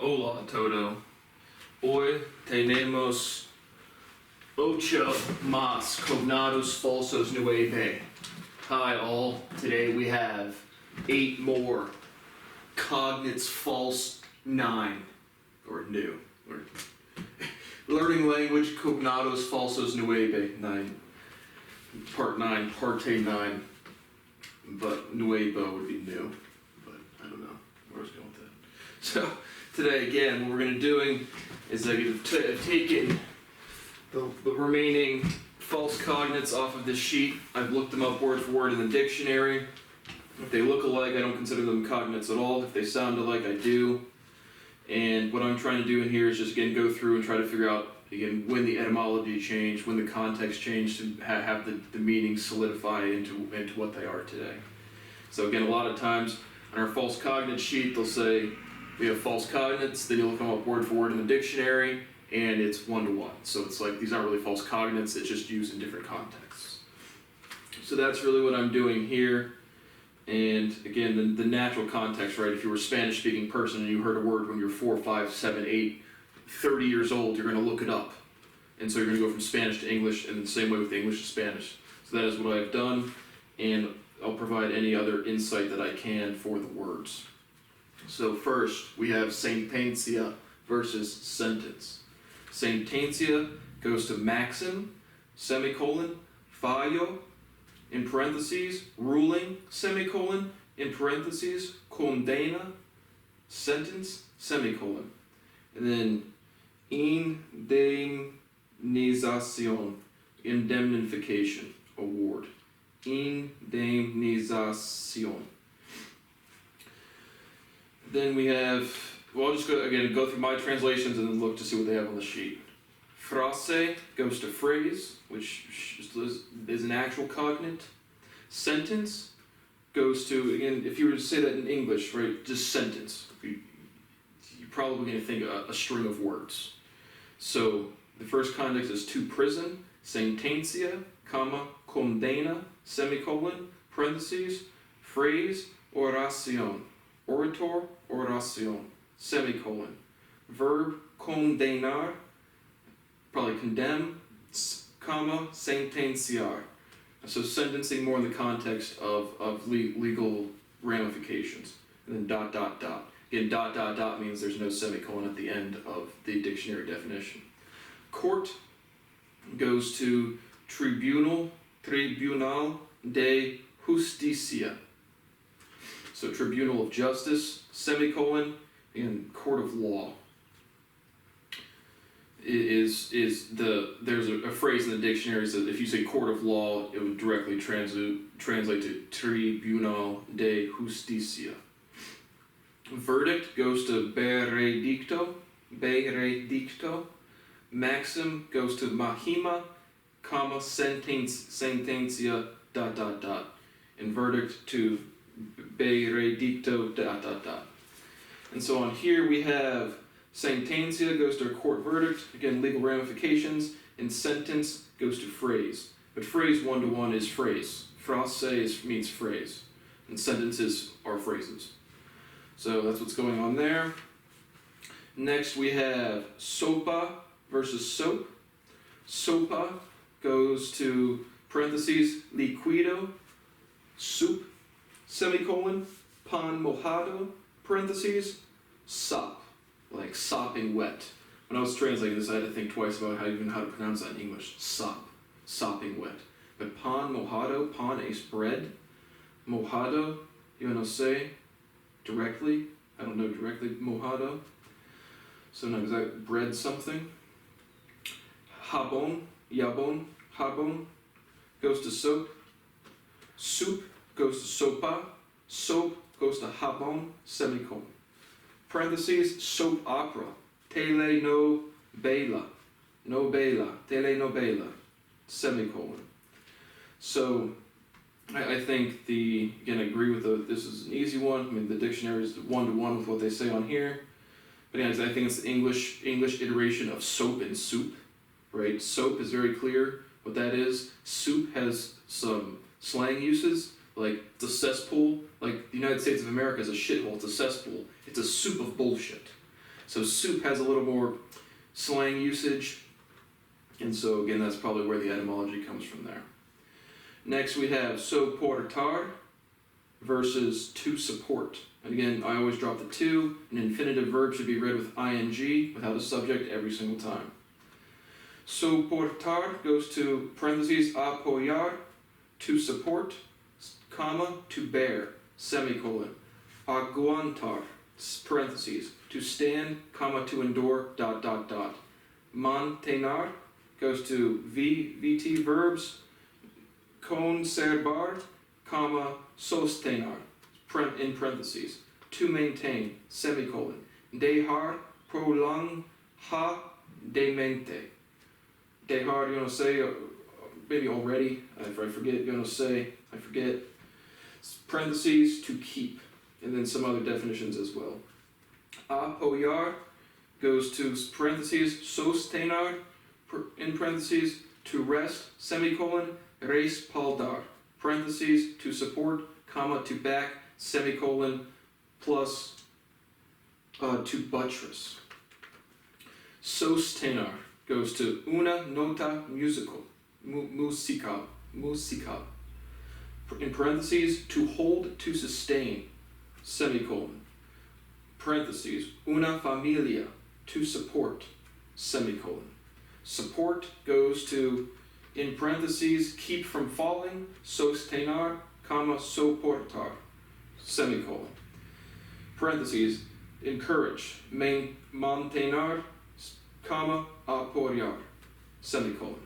Hola, Todo. Hoy tenemos ocho más Cognados Falsos Nueve. Hi, all. Today we have 8 more Cognados False 9. Or new. Or learning language Cognados Falsos Nueve 9. Part 9, Parte 9. But Nuevo would be new. But I don't know where I was going with that. So, today again, what we're going to be doing is I've taken the remaining false cognates off of this sheet. I've looked them up word for word in the dictionary. If they look alike, I don't consider them cognates at all. If they sound alike, I do. And what I'm trying to do in here is just again go through and try to figure out again when the etymology changed, when the context changed to have the meaning solidify into what they are today. So again, a lot of times on our false cognate sheet, they'll say we have false cognates, then you'll come up word for word in the dictionary, and it's 1-to-1. So it's like these aren't really false cognates, it's just used in different contexts. So that's really what I'm doing here. And again, the natural context, right? If you were a Spanish speaking person and you heard a word when you're 4, 5, 7, 8, 30 years old, you're going to look it up. And so you're going to go from Spanish to English, and the same way with English to Spanish. So that is what I've done, and I'll provide any other insight that I can for the words. So first, we have sentencia versus sentence. Sentencia goes to maxim, semicolon, fallo, in parentheses, ruling, semicolon, in parentheses, condena, sentence, semicolon. And then indemnización, indemnification, award. Indemnización. Then we have, well, I'll just go through my translations and then look to see what they have on the sheet. Frase goes to phrase, which is an actual cognate. Sentence goes to, again, if you were to say that in English, right, just sentence. You're probably going to think a string of words. So the first context is to prison, sentencia, comma, condena, semicolon, parentheses, phrase, oración, orator, oración, semicolon, verb, condenar, probably condemn, comma, sentenciar. So sentencing more in the context of legal ramifications. And then dot, dot, dot. Again, dot, dot, dot means there's no semicolon at the end of the dictionary definition. Court goes to tribunal de justicia. So tribunal of justice, semicolon, and court of law. There's a phrase in the dictionary that says if you say court of law, it would directly translate to tribunal de justicia. Verdict goes to veredicto. Maxim goes to mahima, comma, sentencia, dot, dot, dot. And verdict to veredicto, dot, dot, dot. And so on here we have sentencia goes to a court verdict, again, legal ramifications, and sentence goes to phrase. But phrase 1-to-1 is phrase. Frase means phrase, and sentences are phrases. So that's what's going on there. Next we have sopa versus soap. Sopa goes to parentheses, liquido, soup, semicolon, pan mojado, parentheses, sop. Like sopping wet. When I was translating this, I had to think twice about how to pronounce that in English. Sop, sopping wet. But pan mojado, pan is bread. Mojado, you want to say directly. I don't know directly mojado. So now exactly bread something. Jabón goes to soap. Soup goes to sopa. Soap goes to jabón, semicolon. Parentheses, soap opera, telenovela, telenovela, semicolon. So, I think again, I agree with this is an easy one. I mean, the dictionary is 1-to-1 with what they say on here. But anyways, I think it's the English iteration of soap and soup, right? Soap is very clear what that is. Soup has some slang uses, like it's a cesspool. Like the United States of America is a shithole, it's a cesspool. It's a soup of bullshit. So soup has a little more slang usage, and so again, that's probably where the etymology comes from there. Next we have soportar versus to support. And again, I always drop the to. An infinitive verb should be read with ing without a subject every single time. Soportar goes to parentheses apoyar, to support, comma, to bear, semicolon. Aguantar, parentheses, to stand, comma, to endure, dot, dot, dot. Mantener goes to VT verbs, conservar, comma, sostener, in parentheses, to maintain, semicolon. Dejar, prolong, demente. Dejar, you're going to say, maybe already, if I forget, you're going to say, I forget. Parentheses, to keep, and then some other definitions as well. Apoyar goes to parentheses, sostener, in parentheses, to rest, semicolon, respaldar, parentheses, to support, comma, to back, semicolon, plus to buttress. Sostener goes to una nota musical, musical, in parentheses, to hold, to sustain, semicolon, parentheses, una familia, to support, semicolon. Support goes to, in parentheses, keep from falling, sostener, comma, soportar, semicolon. Parentheses, encourage, mantener, comma, apoyar, semicolon.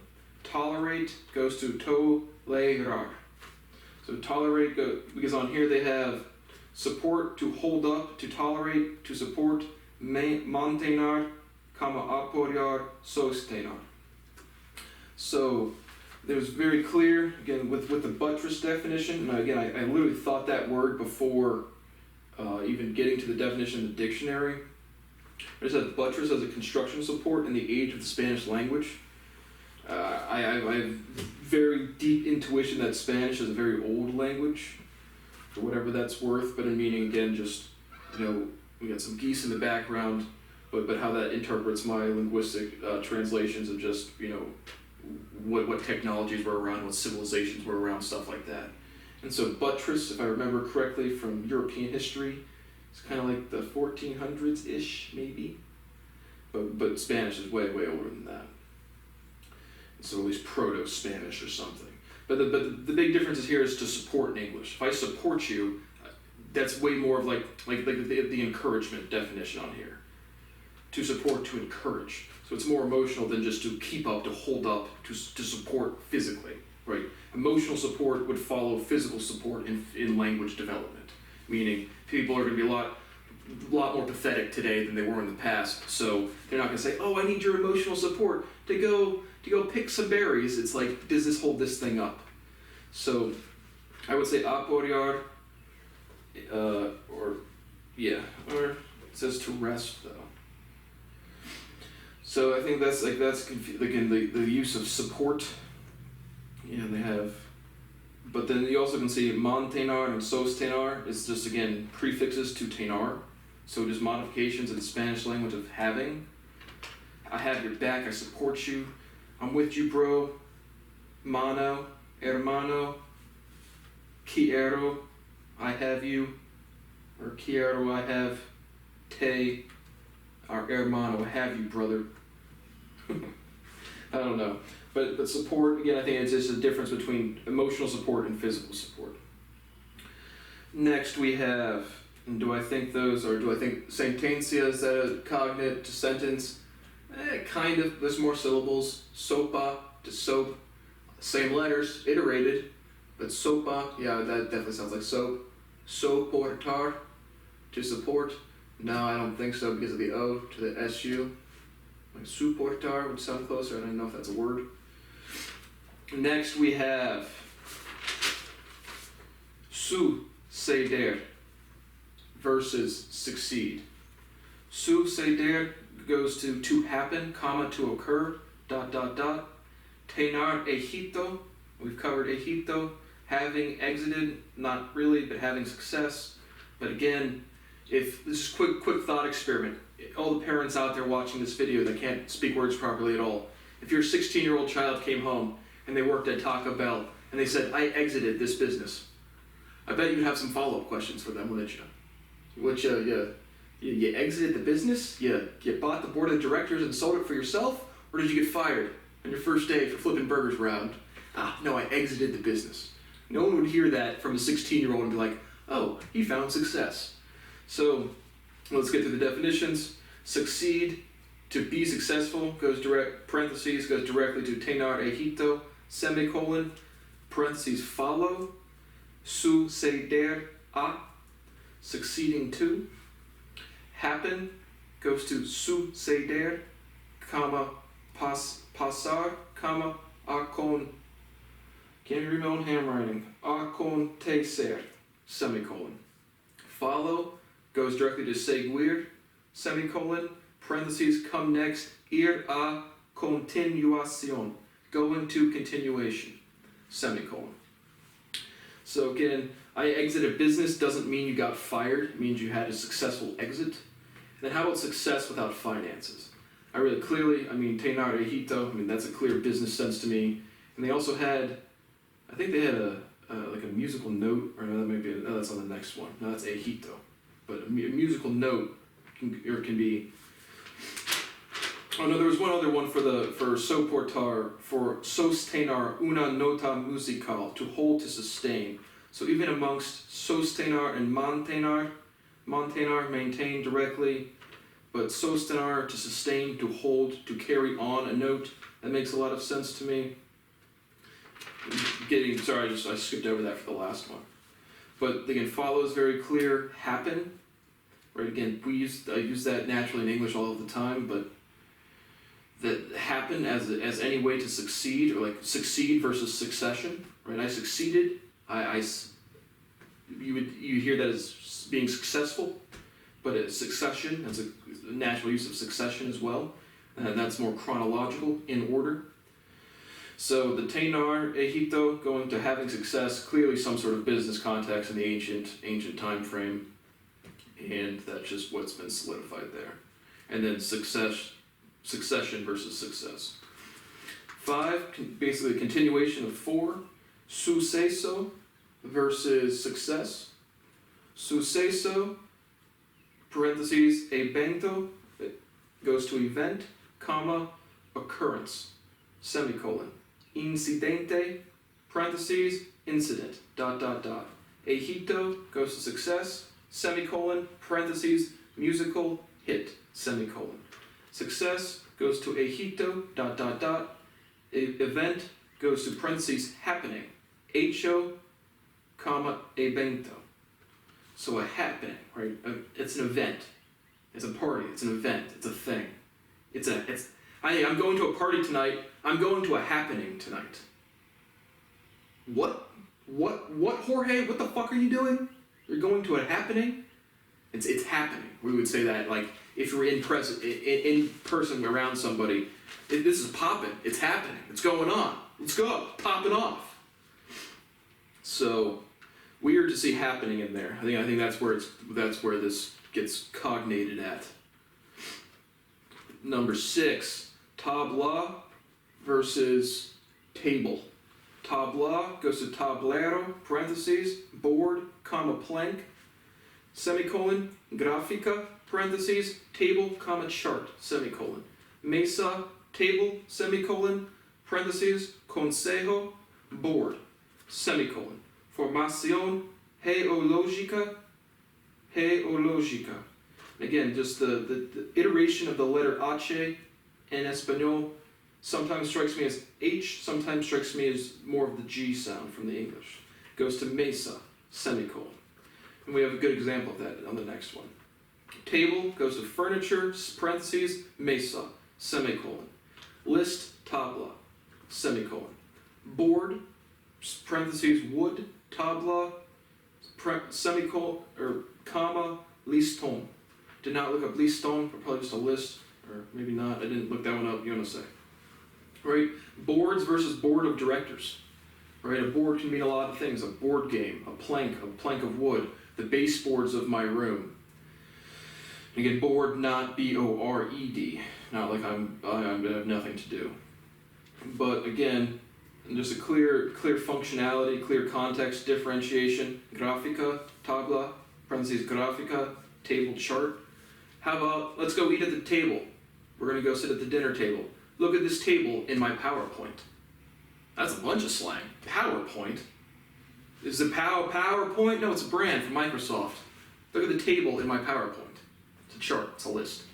Tolerate goes to tolerar. So tolerate, because on here they have support, to hold up, to tolerate, to support, mantener, comma, apoyar, sostener. So there's very clear, again, with the buttress definition, and again, I literally thought that word before even getting to the definition in the dictionary. It says buttress as a construction support in the age of the Spanish language. I have very deep intuition that Spanish is a very old language, for whatever that's worth, but in meaning, again, just, we got some geese in the background, but how that interprets my linguistic translations of just, what technologies were around, what civilizations were around, stuff like that. And so buttress, if I remember correctly from European history, it's kind of like the 1400s-ish, maybe. But Spanish is way, way older than that. So at least Proto-Spanish or something. But the big difference is here is to support in English. If I support you, that's way more of like the encouragement definition on here. To support, to encourage. So it's more emotional than just to keep up, to hold up, to support physically, right? Emotional support would follow physical support in language development, meaning people are going to be a lot more pathetic today than they were in the past. So they're not going to say, "Oh, I need your emotional support to go pick some berries." It's like, does this hold this thing up? So I would say apoyar, or it says to rest though. So I think that's again the use of support. They have, but then you also can see mantener and sostener is just again prefixes to tenar, so just modifications in the Spanish language of having. I have your back. I support you. I'm with you, bro. Mano, hermano. Quiero, I have you. Or quiero, I have. Te, our hermano, I have you, brother. I don't know. But support, again, I think it's just a difference between emotional support and physical support. Next we have, do I think sentencia, is that a cognate to sentence? Kind of, there's more syllables. Sopa to soap, same letters, iterated, but sopa, yeah, that definitely sounds like soap. Soportar, to support. No, I don't think so because of the O to the SU. Like suportar would sound closer, I don't know if that's a word. Next we have suceder versus succeed. Suceder goes to happen, comma, to occur, dot, dot, dot. Tener éxito, we've covered éxito, having exited, not really, but having success. But again, If this is quick thought experiment, all the parents out there watching this video that can't speak words properly at all, if your 16-year-old child came home and they worked at Taco Bell and they said, I exited this business, I bet you'd have some follow-up questions for them, wouldn't you? You exited the business? You bought the board of directors and sold it for yourself? Or did you get fired on your first day for flipping burgers around? No, I exited the business. No one would hear that from a 16-year-old and be like, oh, he found success. So let's get to the definitions. Succeed, to be successful, goes directly to tener éxito, semicolon, parentheses, follow, suceder a, succeeding to. Happen goes to suceder, comma, pasar, comma, can't even read my own handwriting, acontecer, semicolon. Follow goes directly to seguir, semicolon, parentheses, come next, ir a continuación, going to continuation, semicolon. So again, I exited business doesn't mean you got fired, it means you had a successful exit. Then how about success without finances? Tener éxito, that's a clear business sense to me. And they also had, I think they had a musical note, or no, that might be, that's on the next one. No, that's éxito. But a musical note can be, oh no, there was one other one for soportar, for sostener una nota musical, to hold, to sustain. So even amongst sostener and mantener, maintain directly, but sostener, to sustain, to hold, to carry on a note, that makes a lot of sense to me. I skipped over that for the last one. But again, follow is very clear. Happen, right? Again, I use that naturally in English all of the time, but that happen as any way to succeed, or like succeed versus succession, right? I succeeded. You hear that as being successful, but it's succession. That's a natural use of succession as well, and that's more chronological in order. So the tener éxito, going to having success, clearly some sort of business context in the ancient time frame, and that's just what's been solidified there. And then succession versus success. 5, basically a continuation of 4, suceso versus success. Suceso, parentheses, evento, it goes to event, comma, occurrence, semicolon. Incidente, parentheses, incident, ... Éxito goes to success, semicolon, parentheses, musical, hit, semicolon. Success goes to éxito, ... Event goes to parentheses, happening, hecho, comma, evento. So a happening, right? It's an event. It's a party. It's an event. It's a thing. I'm going to a party tonight. I'm going to a happening tonight. What, Jorge? What the fuck are you doing? You're going to a happening? It's happening. We would say that, like, if you're in person around somebody, this is popping. It's happening. It's going on. Let's go. Popping off. So weird to see happening in there. I think that's where this gets cognated at. Number 6, tabla versus table. Tabla goes to tablero, parentheses, board, comma, plank, semicolon, grafica, parentheses, table, comma, chart, semicolon. Mesa, table, semicolon, parentheses, consejo, board, semicolon. Formación geológica. Again, just the iteration of the letter H in Espanol sometimes strikes me as H, sometimes strikes me as more of the G sound from the English. Goes to mesa, semicolon. And we have a good example of that on the next one. Table goes to furniture, parentheses, mesa, semicolon. List, tabla, semicolon. Board, parentheses, wood, tabla, semicolon, or comma, liston. Did not look up liston, but probably just a list, or maybe not. I didn't look that one up, you want to say. Right? Boards versus board of directors. Right? A board can mean a lot of things. A board game, a plank of wood, the baseboards of my room. Again, bored, not B-O-R-E-D. Not like I have nothing to do. But again, just a clear functionality, clear context differentiation. Grafica, tabla, parentheses, grafica, table chart. How about, let's go eat at the table. We're gonna go sit at the dinner table. Look at this table in my PowerPoint. That's a bunch of slang. PowerPoint? Is it PowerPoint? No, it's a brand from Microsoft. Look at the table in my PowerPoint. It's a chart, it's a list.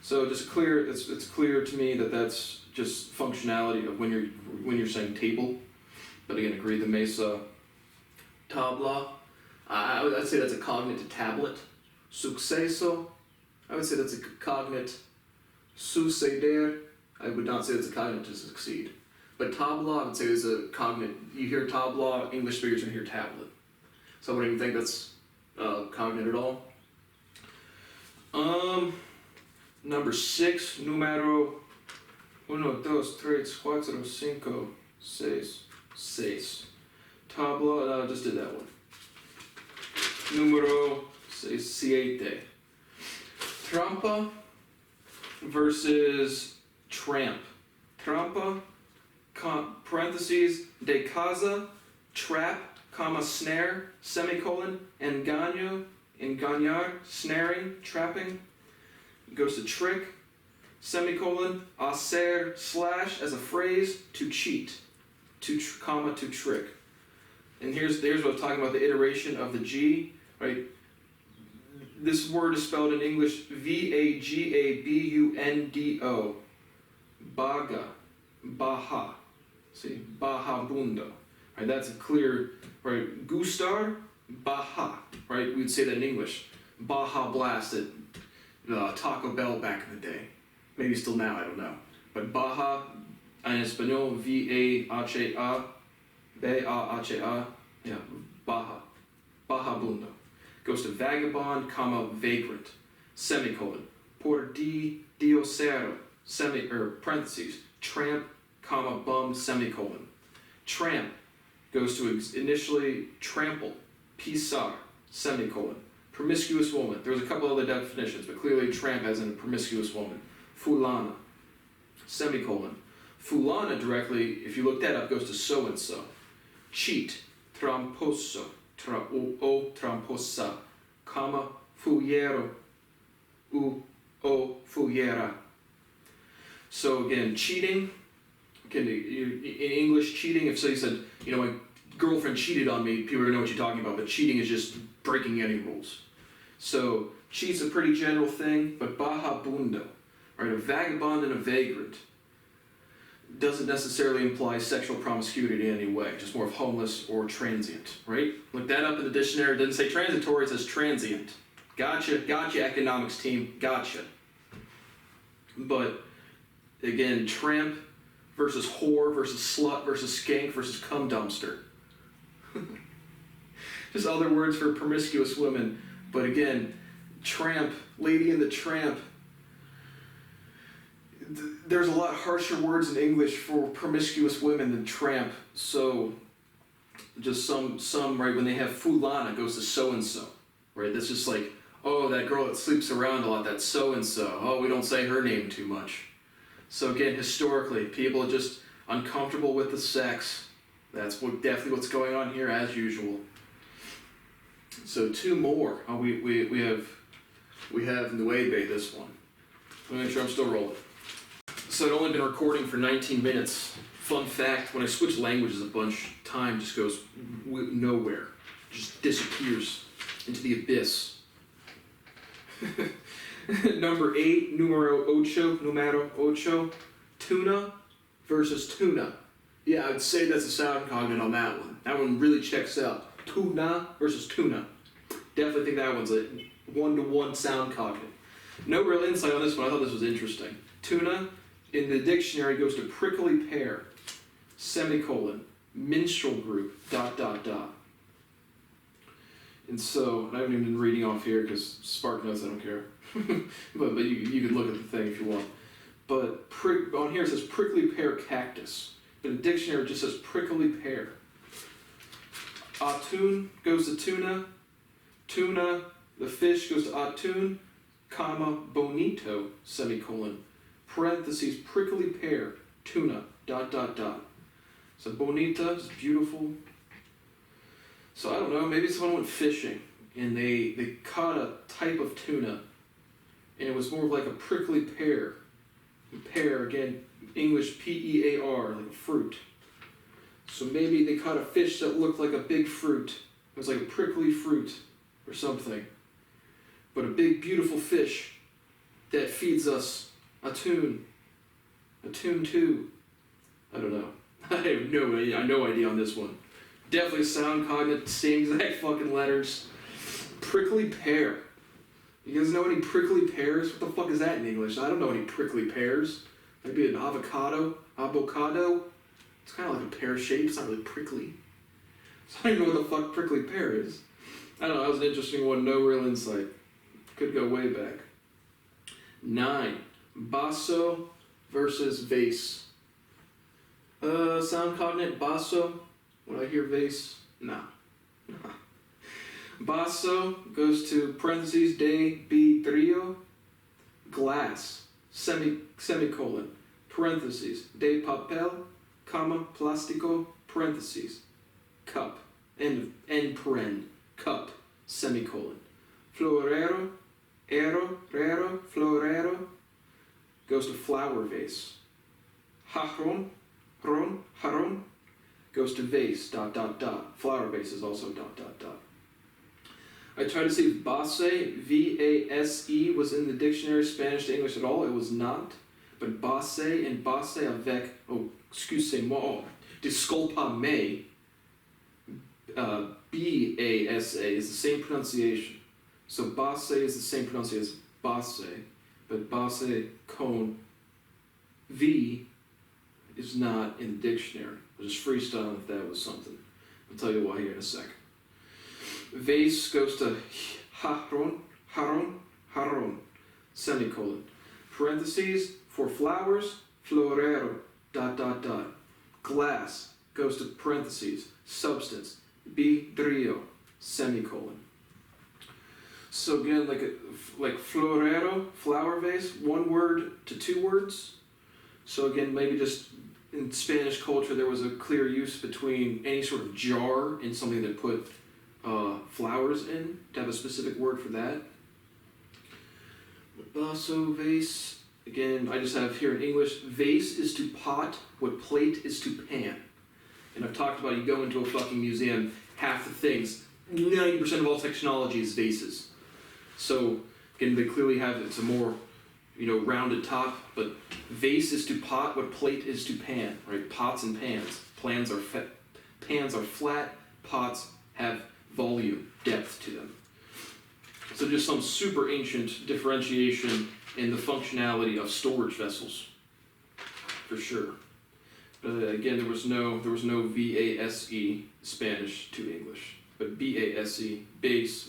So just clear, it's clear to me that that's just functionality of when you're saying table. But again, agree the mesa tabla. I'd say that's a cognate to tablet. Suceso. I would say that's a cognate. Suceder. I would not say that's a cognate to succeed. But tabla, I would say is a cognate. You hear tabla, English speakers are going to hear tablet. So I wouldn't even think that's cognate at all. Number 6, número 1, 2, 3, 4, 5, 6. 6. Tabla, just did that one. Número 7. Trampa versus tramp. Trampa, parentheses, de casa, trap, comma, snare, semicolon, engaño, engañar, snaring, trapping. Goes to trick, semicolon, hacer, slash, as a phrase, to cheat, comma, to trick. And here's what I was talking about, the iteration of the G, right? This word is spelled in English V-A-G-A-B-U-N-D-O. Baga, baja. See, baja bundo. Right, that's a clear, right? Gustar, baja. Right, we'd say that in English. Baja blast at Taco Bell back in the day. Maybe still now, I don't know. But baja, en español, V-A-H-A-A, B-A-H-A-A, yeah, baja. Baja bundo. Goes to vagabond, comma, vagrant, semicolon. Por diosero, parentheses, tramp, comma, bum, semicolon. Tramp goes to initially trample, pisar, semicolon. Promiscuous woman. There's a couple other definitions, but clearly tramp as in a promiscuous woman. Fulana, semicolon. Fulana directly, if you look that up, goes to so-and-so. Cheat, tramposo, tramposa, comma, fullero, fullera. So again, cheating, in English, cheating, if somebody said, my girlfriend cheated on me, people are going to know what you're talking about, but cheating is just breaking any rules. So, cheat's a pretty general thing, but baja bundo, right, a vagabond and a vagrant, doesn't necessarily imply sexual promiscuity in any way, just more of homeless or transient, right? Look that up in the dictionary, it doesn't say transitory, it says transient. Gotcha, economics team, gotcha. But, again, tramp versus whore versus slut versus skank versus cum dumpster. Just other words for promiscuous women. But again, tramp, Lady and the Tramp. There's a lot harsher words in English for promiscuous women than tramp. So, just some right, when they have fulana, it goes to so-and-so. Right, that's just like, oh, that girl that sleeps around a lot, that's so-and-so. Oh, we don't say her name too much. So again, historically, people are just uncomfortable with the sex. That's definitely what's going on here, as usual. So 2 more. We have Nueve, this one. Let me make sure I'm still rolling. So I'd only been recording for 19 minutes. Fun fact, when I switch languages a bunch, time just goes nowhere. Just disappears into the abyss. Number 8, numero 8, tuna versus tuna. Yeah, I'd say that's a sound cognate on that one. That one really checks out. Tuna versus tuna. Definitely think that one's a 1-to-1 sound cognate. No real insight on this one, I thought this was interesting. Tuna, in the dictionary, goes to prickly pear, semicolon, minstrel group, ... And so, I haven't even been reading off here because Spark Notes, I don't care. but you could look at the thing if you want. But on here it says prickly pear cactus. But in the dictionary it just says prickly pear. Atún goes to tuna. Tuna, the fish, goes to atún. comma, bonito, semicolon, parentheses, prickly pear, tuna, dot, dot, dot. So bonita is beautiful. So I don't know, maybe someone went fishing and they caught a type of tuna and it was more like a prickly pear. Pear, again, English P-E-A-R, like a fruit. So maybe they caught a fish that looked like a big fruit. It was like a prickly fruit or something. But a big, beautiful fish that feeds us a tune. A tune too. I don't know. I have no idea on this one. Definitely sound cognate, same exact fucking letters. Prickly pear. You guys know any prickly pears? What the fuck is that in English? I don't know any prickly pears. Maybe an avocado? Avocado? It's kind of like a pear shape. It's not really prickly. So I don't even know what the fuck prickly pear is. I don't know. That was an interesting one. No real insight. Could go way back. 9. Basso versus vase. Sound cognate, basso. When I hear vase, nah. Basso goes to parentheses, de vidrio, glass, semicolon, parentheses, de papel, comma, plástico, parentheses, cup, end paren, cup, semicolon. Florero, rero, florero, goes to flower vase. Jarron, goes to vase, dot, dot, dot. Flower vase is also dot, dot, dot. I tried to see if base, V-A-S-E, was in the dictionary Spanish to English at all. It was not. But base and base avec, excusez-moi, disculpa-me, B-A-S-A is the same pronunciation. So base is the same pronunciation as base, but base con V is not in the dictionary. I'll just freestyle if that was something. I'll tell you why here in a sec. Vase goes to jarron, semicolon. Parentheses, for flowers, florero, dot, dot, dot. Glass goes to parentheses, substance, vidrio, semicolon. So again, like florero, flower vase, one word to two words. So again, maybe just in Spanish culture, there was a clear use between any sort of jar and something that put flowers in, to have a specific word for that. Basso, vase, again, I just have here in English, vase is to pot what plate is to pan. And I've talked about, you go into a fucking museum, half the things, 90% of all technology is vases. So, again, they clearly have, it's a more, rounded top, but vase is to pot what plate is to pan, right? Pots and pans. Pans are flat, pots have volume, depth to them. So just some super ancient differentiation in the functionality of storage vessels, for sure. But again, there was no V-A-S-E Spanish to English, but B-A-S-E, base,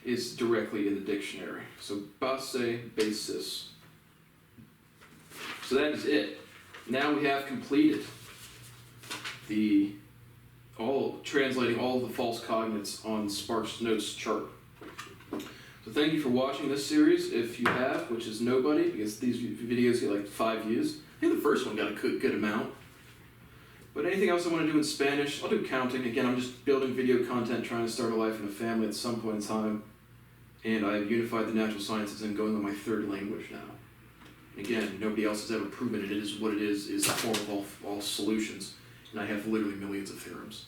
is directly in the dictionary. So base, basis. So that is it. Now we have completed translating all of the false cognates on Sparks Notes chart. So thank you for watching this series, if you have, which is nobody, because these videos get like 5 views. I think the first one got a good amount. But anything else I want to do in Spanish, I'll do counting. Again, I'm just building video content, trying to start a life and a family at some point in time. And I've unified the natural sciences and going on my third language now. Again, nobody else has ever proven it is what it is the form of all solutions. And I have literally millions of theorems.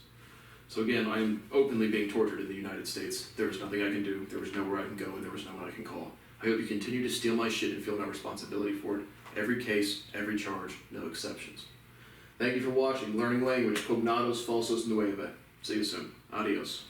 So again, I'm openly being tortured in the United States. There was nothing I can do, there was nowhere I can go, and there was no one I can call. I hope you continue to steal my shit and feel no responsibility for it. Every case, every charge, no exceptions. Thank you for watching Learning Language, Cognados Falsos, Nueve. See you soon. Adios.